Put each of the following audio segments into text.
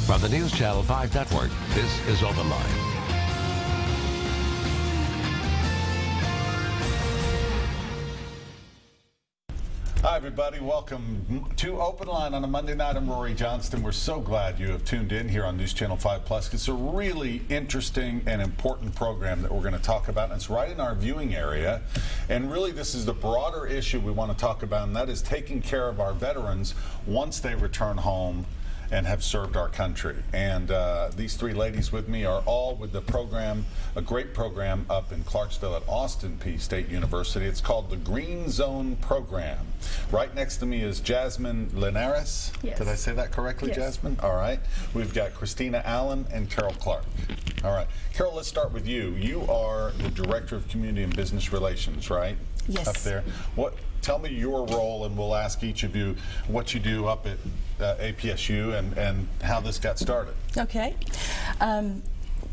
From the News Channel 5 Network, this is OpenLine. Hi, everybody. Welcome to OpenLine on a Monday night. I'm Rhori Johnston. We're so glad you have tuned in here on News Channel 5 Plus. It's a really interesting and important program that we're going to talk about, and it's right in our viewing area. And really, this is the broader issue we want to talk about, and that is taking care of our veterans once they return home and have served our country. And these three ladies with me are all with the program, a great program up in Clarksville at Austin Peay State University. It's called the Green Zone Program. Right next to me is Jasmin Linares. Yes. Did I say that correctly, Yes. Jasmin? All right. We've got Christina Allan and Carol Clark. All right. Carol, let's start with you. You are the Director of Community and Business Relations, right? Yes. Up there. Tell me your role, and we'll ask each of you what you do up at APSU and how this got started. Okay.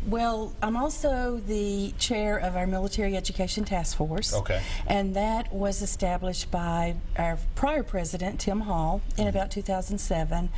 Well, I'm also the chair of our Military Education Task Force. Okay. And that was established by our prior president, Tim Hall, in about 2007,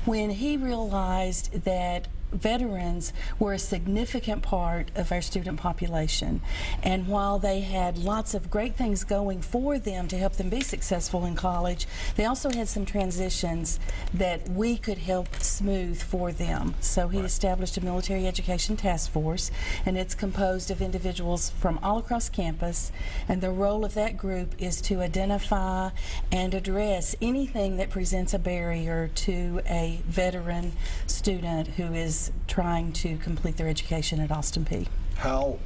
when he realized that veterans were a significant part of our student population, and while they had lots of great things going for them to help them be successful in college, they also had some transitions that we could help smooth for them. So he established a Military Education Task Force, and it's composed of individuals from all across campus, and the role of that group is to identify and address anything that presents a barrier to a veteran student who is trying to complete their education at Austin Peay. How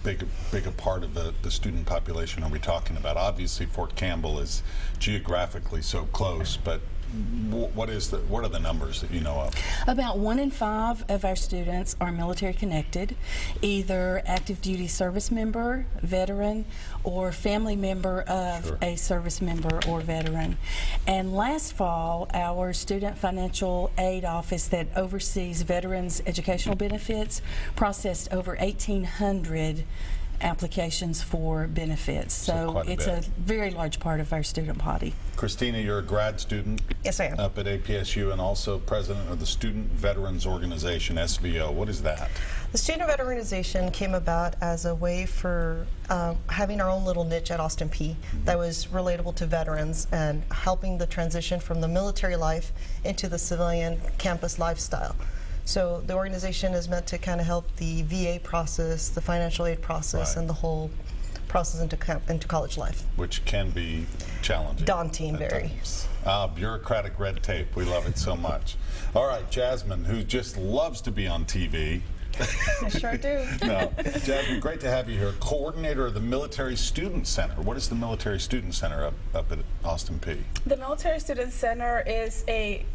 big a part of the student population are we talking about? Obviously, Fort Campbell is geographically so close, but what are the numbers that you know of? About 1 in 5 of our students are military connected, either active duty service member, veteran, or family member of a service member or veteran. And last fall, our Student Financial Aid Office that oversees veterans' educational benefits processed over 1,800 applications for benefits. So it's a very large part of our student body. Christina, you're a grad student. Yes, I am. Up at APSU, and also president of the Student Veterans Organization, SVO. What is that? The Student Veteran Organization came about as a way for having our own little niche at Austin Peay that was relatable to veterans and helping the transition from the military life into the civilian campus lifestyle. So the organization is meant to kind of help the VA process, the financial aid process, and the whole process into college life. Which can be challenging. Daunting, very. Bureaucratic red tape. We love it so much. All right, Jasmin, who just loves to be on TV. I sure do. No, Jasmin, great to have you here. Coordinator of the Military Student Center. What is the Military Student Center up at Austin Peay? The Military Student Center is a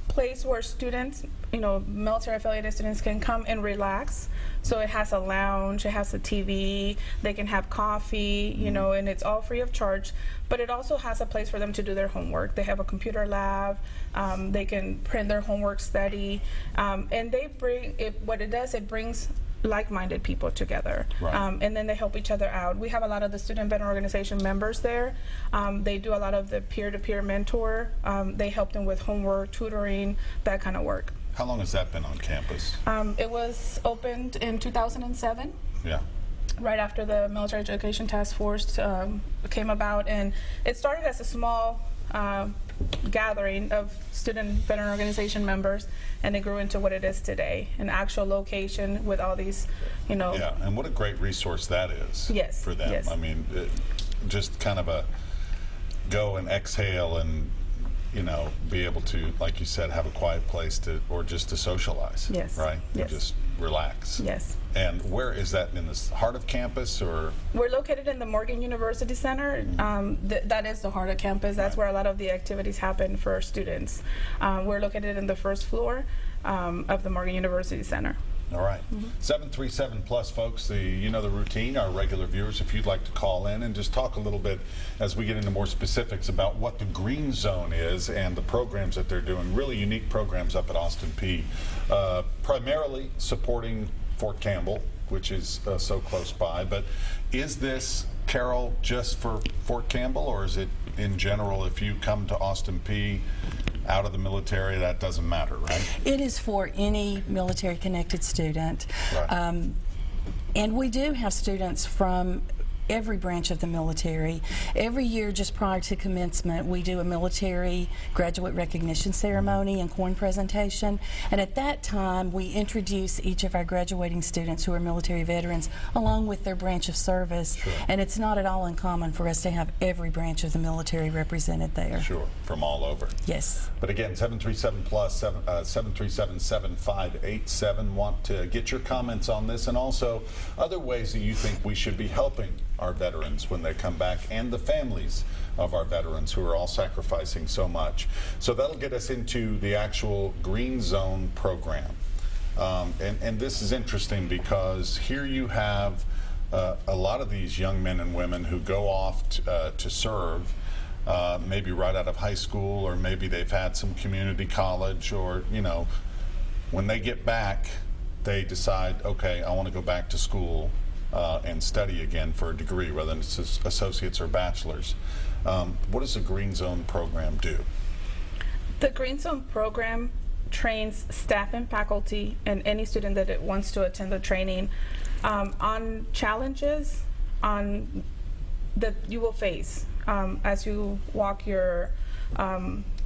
place where students, military affiliated students can come and relax. So it has a lounge, it has a TV, they can have coffee, and it's all free of charge. But it also has a place for them to do their homework. They have a computer lab, they can print their homework, study, and they bring, what it does, it brings like-minded people together, and then they help each other out. We have a lot of the Student Veteran Organization members there. They do a lot of the peer-to-peer mentor. They help them with homework, tutoring, that kind of work. How long has that been on campus? It was opened in 2007. Yeah. Right after the Military Education Task Force came about, and it started as a small gathering of Student Veteran Organization members, and it grew into what it is today, an actual location with all these, Yeah, and what a great resource that is. Yes. For them. Yes. I mean, just kind of a go and exhale and, be able to, like you said, have a quiet place or just to socialize. Yes. Right? Yes. Just relax. Yes. And where is that, in the heart of campus, or? We're located in the Morgan University Center. That is the heart of campus. That's where a lot of the activities happen for students. We're located in the first floor of the Morgan University Center. All right. 737 plus, folks. You know the routine. Our regular viewers, if you'd like to call in and just talk a little bit as we get into more specifics about what the Green Zone is and the programs that they're doing. Really unique programs up at Austin Peay. Primarily supporting Fort Campbell, which is so close by. But is this, Carol, just for Fort Campbell, or is it in general, if you come to Austin Peay, out of the military, that doesn't matter, right? It is for any military-connected student. Right. And we do have students from every branch of the military. Every year, just prior to commencement, we do a military graduate recognition ceremony and coin presentation. And at that time, we introduce each of our graduating students who are military veterans along with their branch of service. Sure. And it's not at all uncommon for us to have every branch of the military represented there. Sure, from all over. Yes. But again, 737-plus, 737-7587. Want to get your comments on this, and also other ways that you think we should be helping our veterans when they come back, and the families of our veterans who are all sacrificing so much. So that'll get us into the actual Green Zone program. And this is interesting because here you have a lot of these young men and women who go off to serve, maybe right out of high school, or maybe they've had some community college, or, you know, when they get back, they decide, okay, I want to go back to school and study again for a degree, whether it's associates or bachelor's. What does the Green Zone program do? The Green Zone program trains staff and faculty and any student that wants to attend the training on challenges that you will face as you walk your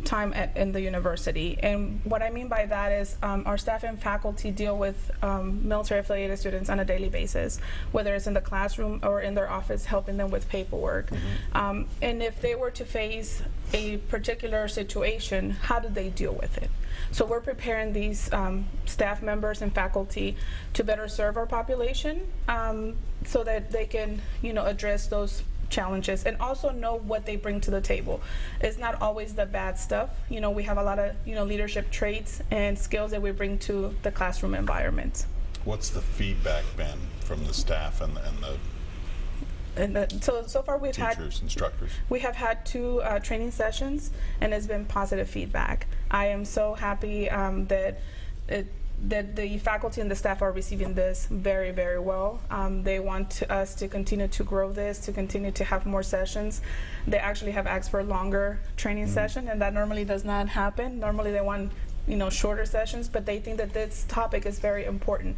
time in the university. And what I mean by that is our staff and faculty deal with military affiliated students on a daily basis, whether it's in the classroom or in their office helping them with paperwork. And if they were to face a particular situation, how do they deal with it? So we're preparing these staff members and faculty to better serve our population so that they can, you know, address those challenges and also know what they bring to the table. It's not always the bad stuff. You know, we have a lot of, you know, leadership traits and skills that we bring to the classroom environment. What's the feedback been from the staff and so far we've teachers, instructors? We have had 2 training sessions, and it's been positive feedback. I am so happy that the faculty and the staff are receiving this very, very well. They want us to continue to grow this, to continue to have more sessions. They actually have asked for a longer training session, and that normally does not happen. Normally they want, you know, shorter sessions, but they think that this topic is very important.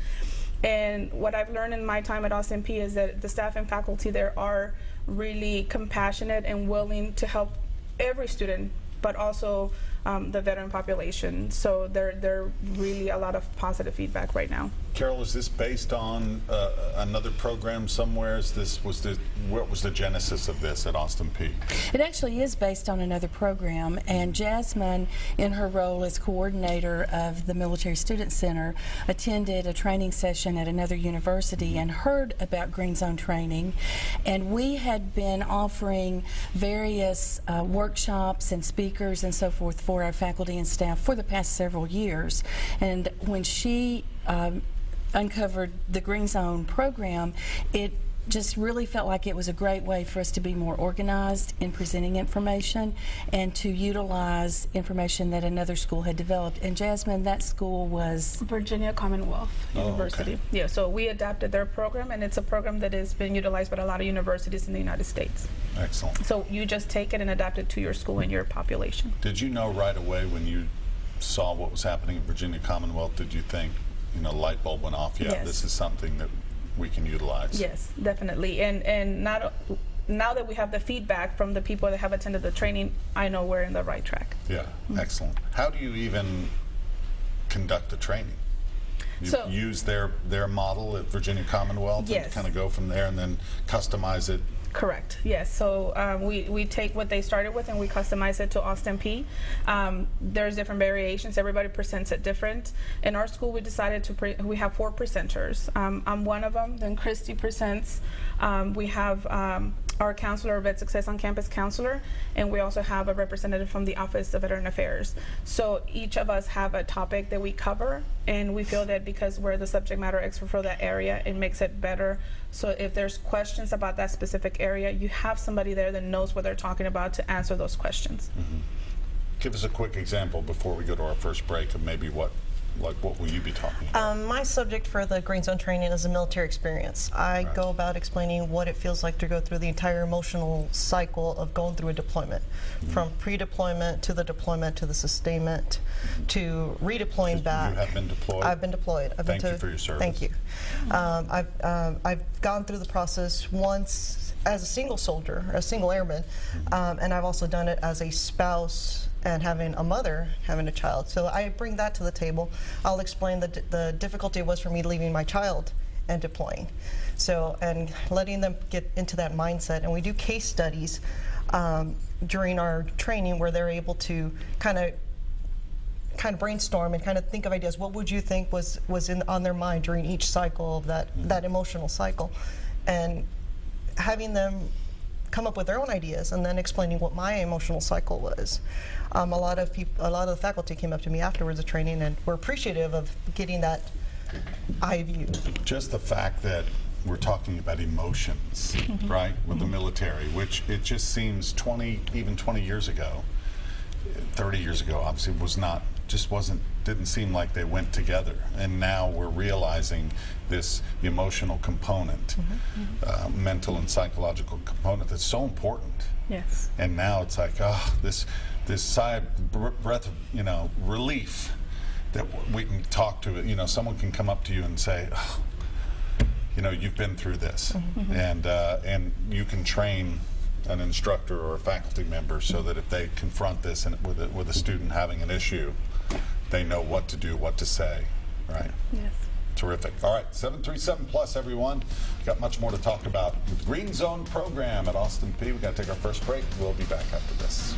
And what I've learned in my time at Austin Peay is that the staff and faculty there are really compassionate and willing to help every student, but also the veteran population. So there really a lot of positive feedback right now. Carol, is this based on another program somewhere? What was the genesis of this at Austin Peay? It actually is based on another program, and Jasmin, in her role as coordinator of the Military Student Center, attended a training session at another university and heard about Green Zone training. And we had been offering various workshops and speakers and so forth for our faculty and staff for the past several years. And when she uncovered the Green Zone program, it just really felt like it was a great way for us to be more organized in presenting information and to utilize information that another school had developed. And Jasmin, that school was? Virginia Commonwealth University. Okay. Yeah, so we adapted their program, and it's a program that has been utilized by a lot of universities in the United States. Excellent. So you just take it and adapt it to your school and your population. Did you know right away when you saw what was happening at Virginia Commonwealth, did you think, you know, light bulb went off? Yeah, yes. This is something that we can utilize. Yes, definitely. And now that we have the feedback from the people that have attended the training, I know we're in the right track. Yeah, excellent. How do you even conduct the training? You use their model at Virginia Commonwealth, yes, and kind of go from there and then customize it? Correct. Yes. So we take what they started with and we customize it to Austin Peay. There's different variations. Everybody presents it different. In our school, we decided we have 4 presenters. I'm one of them. Then Christy presents. We have our counselor, Vet Success on Campus counselor, and we also have a representative from the Office of Veteran Affairs. So each of us have a topic that we cover, and we feel that because we're the subject matter expert for that area, it makes it better. So if there's questions about that specific area, you have somebody there that knows what they're talking about to answer those questions. Mm-hmm. Give us a quick example before we go to our first break of maybe what Like, what will you be talking about? My subject for the Green Zone training is a military experience. I go about explaining what it feels like to go through the entire emotional cycle of going through a deployment, from pre-deployment to the deployment to the sustainment to redeploying back. You have been deployed? I've been deployed. Thank you for your service. Thank you. I've gone through the process once as a single soldier, a single airman, and I've also done it as a spouse and having a mother, having a child. So I bring that to the table. I'll explain the difficulty it was for me leaving my child and deploying. So, and letting them get into that mindset. And we do case studies during our training where they're able to kind of brainstorm and kind of think of ideas. What would you think was on their mind during each cycle of that emotional cycle? And having them come up with their own ideas and then explaining what my emotional cycle was. A lot of the faculty came up to me afterwards of training and were appreciative of getting that eye view. Just the fact that we're talking about emotions, right, with the military, which it just seems even 20 years ago, 30 years ago, obviously, didn't seem like they went together. And now we're realizing this emotional component, mental and psychological component that's so important. Yes. And now it's like, this sigh of breath of, relief that we can talk to. Someone can come up to you and say, you've been through this, and you can train an instructor or a faculty member so that if they confront this with a student having an issue, they know what to do, what to say, right? Yes. Terrific. All right, 737 Plus, everyone. Got much more to talk about with the Green Zone program at Austin Peay. We've got to take our first break. We'll be back after this.